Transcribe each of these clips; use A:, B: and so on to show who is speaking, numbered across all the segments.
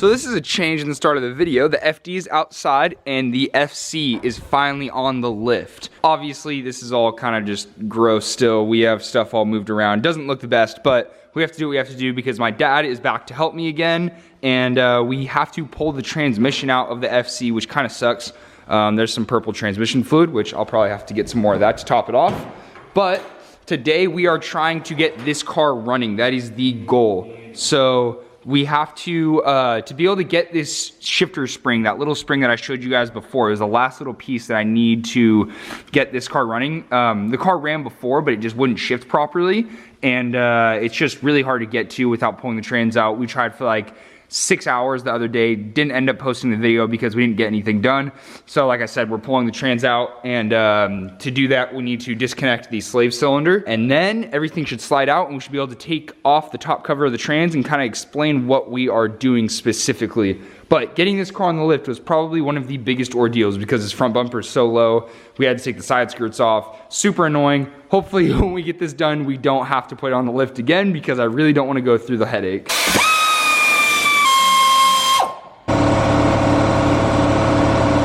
A: So this is a change in the start of the video. The FD is outside and the FC is finally on the lift. Obviously, this is all kind of just gross still. We have stuff all moved around. Doesn't look the best, but we have to do what we have to do because my dad is back to help me again, and we have to pull the transmission out of the FC, which kind of sucks. There's some purple transmission fluid, which I'll probably have to get some more of that to top it off. But today we are trying to get this car running. That is the goal. So we have to be able to get this shifter spring, that little spring that I showed you guys before, is the last little piece that I need to get this car running. The car ran before, but it just wouldn't shift properly. And it's just really hard to get to without pulling the trans out. We tried for like 6 hours the other day, didn't end up posting the video because we didn't get anything done. So like I said, we're pulling the trans out, and to do that, we need to disconnect the slave cylinder, and then everything should slide out, and we should be able to take off the top cover of the trans and kind of explain what we are doing specifically. But getting this car on the lift was probably one of the biggest ordeals because this front bumper is so low. We had to take the side skirts off. Super annoying. Hopefully when we get this done, we don't have to put it on the lift again because I really don't want to go through the headache.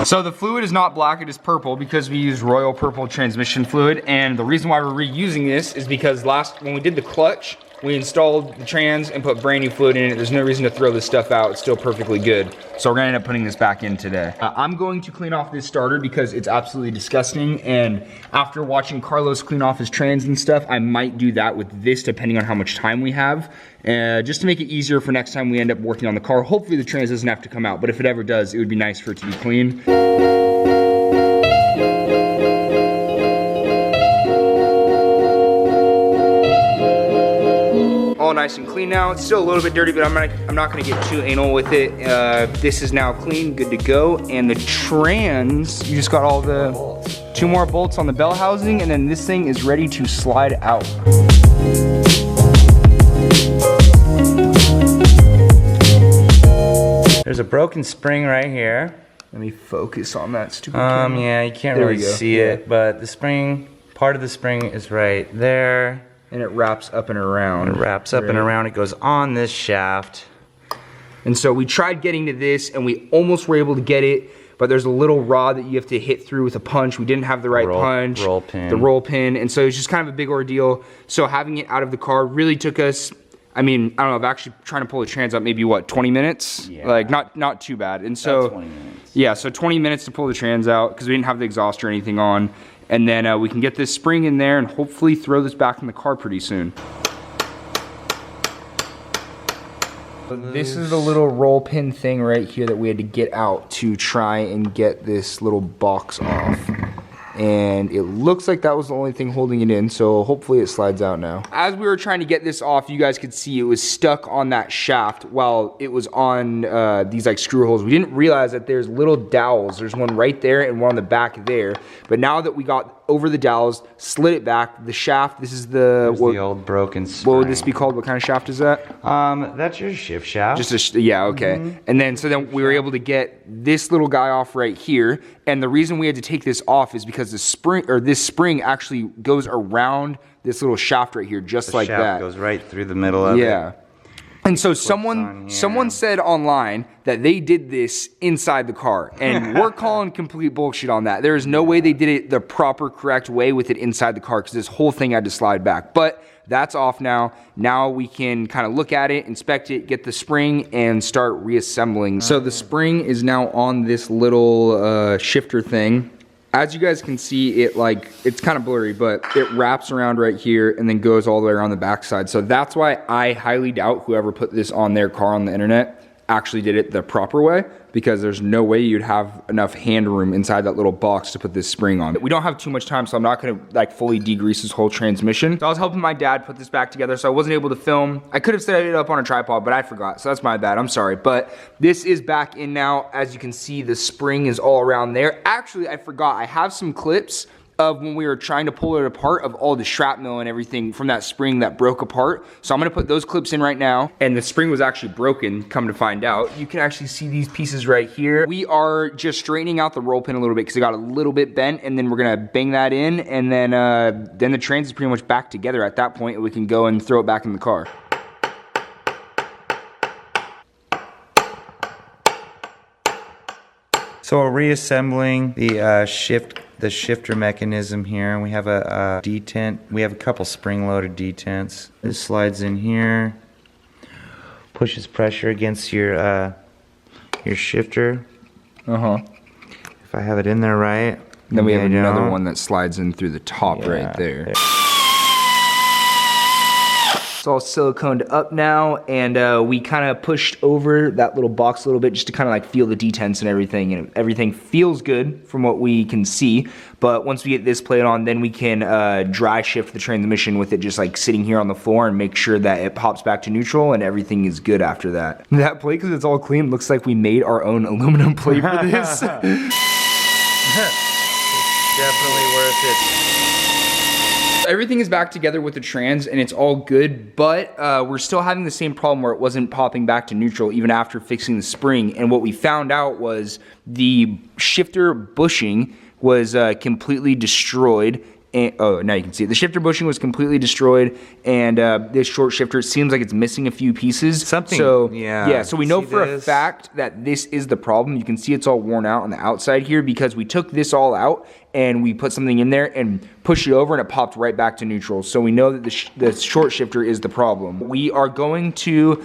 A: So the fluid is not black, it is purple because we use royal purple transmission fluid, and the reason why we're reusing this is because when we did the clutch, we installed the trans and put brand new fluid in it. There's no reason to throw this stuff out. It's still perfectly good. So we're gonna end up putting this back in today. I'm going to clean off this starter because it's absolutely disgusting. And after watching Carlos clean off his trans and stuff, I might do that with this depending on how much time we have. Just to make it easier for next time we end up working on the car. Hopefully the trans doesn't have to come out, but if it ever does, it would be nice for it to be clean. All nice and clean now. It's still a little bit dirty, but I'm not gonna get too anal with it. This is now clean, good to go. And the trans, you just got all the 2 more bolts on the bell housing, and then this thing is ready to slide out.
B: There's a broken spring right here.
A: Let me focus on that stupid camera.
B: Yeah, you can't really see it, but the spring, part of the spring is right there.
A: And it wraps up and around.
B: It wraps up and around. It goes on this shaft.
A: And so we tried getting to this, and we almost were able to get it, but there's a little rod that you have to hit through with a punch. We didn't have the right punch.
B: Roll pin.
A: The roll pin. And so it was just kind of a big ordeal. So having it out of the car really took us, I mean, I don't know, I've actually trying to pull the trans up maybe what, 20 minutes?
B: Yeah.
A: Like not too bad. And so
B: 20 minutes.
A: Yeah, so 20 minutes to pull the trans out because we didn't have the exhaust or anything on. And then we can get this spring in there and hopefully throw this back in the car pretty soon. This is the little roll pin thing right here that we had to get out to try and get this little box off. And it looks like that was the only thing holding it in, so hopefully it slides out now. As we were trying to get this off, you guys could see it was stuck on that shaft while it was on these like screw holes. We didn't realize that there's little dowels. There's one right there and one on the back there. But now that we got over the dowels, slid it back, the shaft, this is the
B: old broken spring.
A: What would this be called? What kind of shaft is that?
B: That's your shift shaft.
A: Yeah, okay. And then we were able to get this little guy off right here. And the reason we had to take this off is because the spring, or this spring actually goes around this little shaft right here, just like that. The
B: shaft goes right through the middle of it.
A: Yeah. And so someone said online that they did this inside the car, and we're calling complete bullshit on that. There is no way they did it the proper, correct way with it inside the car because this whole thing had to slide back. But that's off now. Now we can kind of look at it, inspect it, get the spring, and start reassembling. So the spring is now on this little shifter thing. As you guys can see, it's kind of blurry, but it wraps around right here and then goes all the way around the backside. So that's why I highly doubt whoever put this on their car on the internet actually did it the proper way, because there's no way you'd have enough hand room inside that little box to put this spring on. We don't have too much time, so I'm not gonna like fully degrease this whole transmission. So I was helping my dad put this back together, so I wasn't able to film. I could have set it up on a tripod, but I forgot, so that's my bad, I'm sorry. But this is back in now. As you can see, the spring is all around there. Actually, I forgot, I have some clips of when we were trying to pull it apart, of all the shrapnel and everything from that spring that broke apart. So I'm gonna put those clips in right now. And the spring was actually broken, come to find out. You can actually see these pieces right here. We are just straightening out the roll pin a little bit because it got a little bit bent, and then we're gonna bang that in, and then the trans is pretty much back together at that point, and we can go and throw it back in the car.
B: So we're reassembling the shifter mechanism here, and we have a detent. We have a couple spring-loaded detents. This slides in here, pushes pressure against your shifter. If I have it in there right.
A: Then we have another one that slides in through the top right there. It's all siliconed up now, and we kind of pushed over that little box a little bit just to kind of like feel the detents and everything feels good from what we can see. But once we get this plate on, then we can dry shift the transmission with it just like sitting here on the floor and make sure that it pops back to neutral and everything is good after that. That plate, because it's all clean, looks like we made our own aluminum plate for this.
B: Definitely worth it.
A: Everything is back together with the trans and it's all good, but we're still having the same problem where it wasn't popping back to neutral even after fixing the spring. And what we found out was the shifter bushing was completely destroyed. And, oh, now you can see it. The shifter bushing was completely destroyed, and this short shifter, it seems like it's missing a few pieces. So we know for a fact that this is the problem. You can see it's all worn out on the outside here because we took this all out and we put something in there and pushed it over and it popped right back to neutral. So we know that the short shifter is the problem. We are going to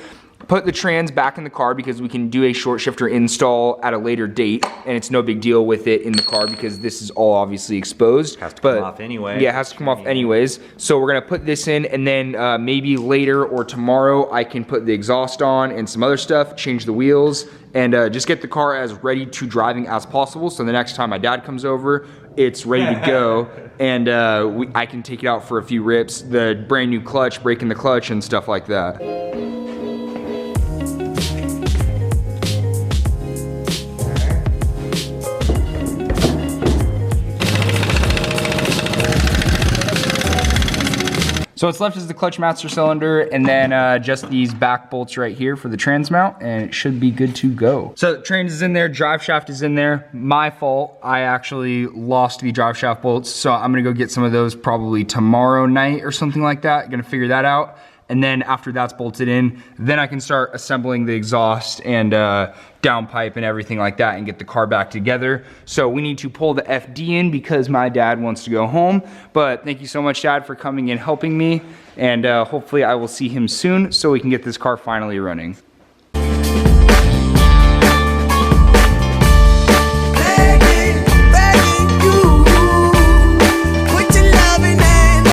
A: put the trans back in the car because we can do a short shifter install at a later date, and it's no big deal with it in the car because this is all obviously exposed.
B: Has to come off anyway.
A: Yeah, it has to come off anyways. So we're gonna put this in, and then maybe later or tomorrow I can put the exhaust on and some other stuff, change the wheels, and just get the car as ready to driving as possible. So the next time my dad comes over, it's ready to go, and I can take it out for a few rips, the brand new clutch, breaking the clutch and stuff like that. So what's left is the clutch master cylinder and then just these back bolts right here for the trans mount, and it should be good to go. So the trans is in there, drive shaft is in there. My fault, I actually lost the drive shaft bolts, so I'm gonna go get some of those probably tomorrow night or something like that. Gonna figure that out. And then after that's bolted in, then I can start assembling the exhaust and downpipe and everything like that and get the car back together. So we need to pull the FD in because my dad wants to go home. But thank you so much, Dad, for coming and helping me. And hopefully I will see him soon so we can get this car finally running.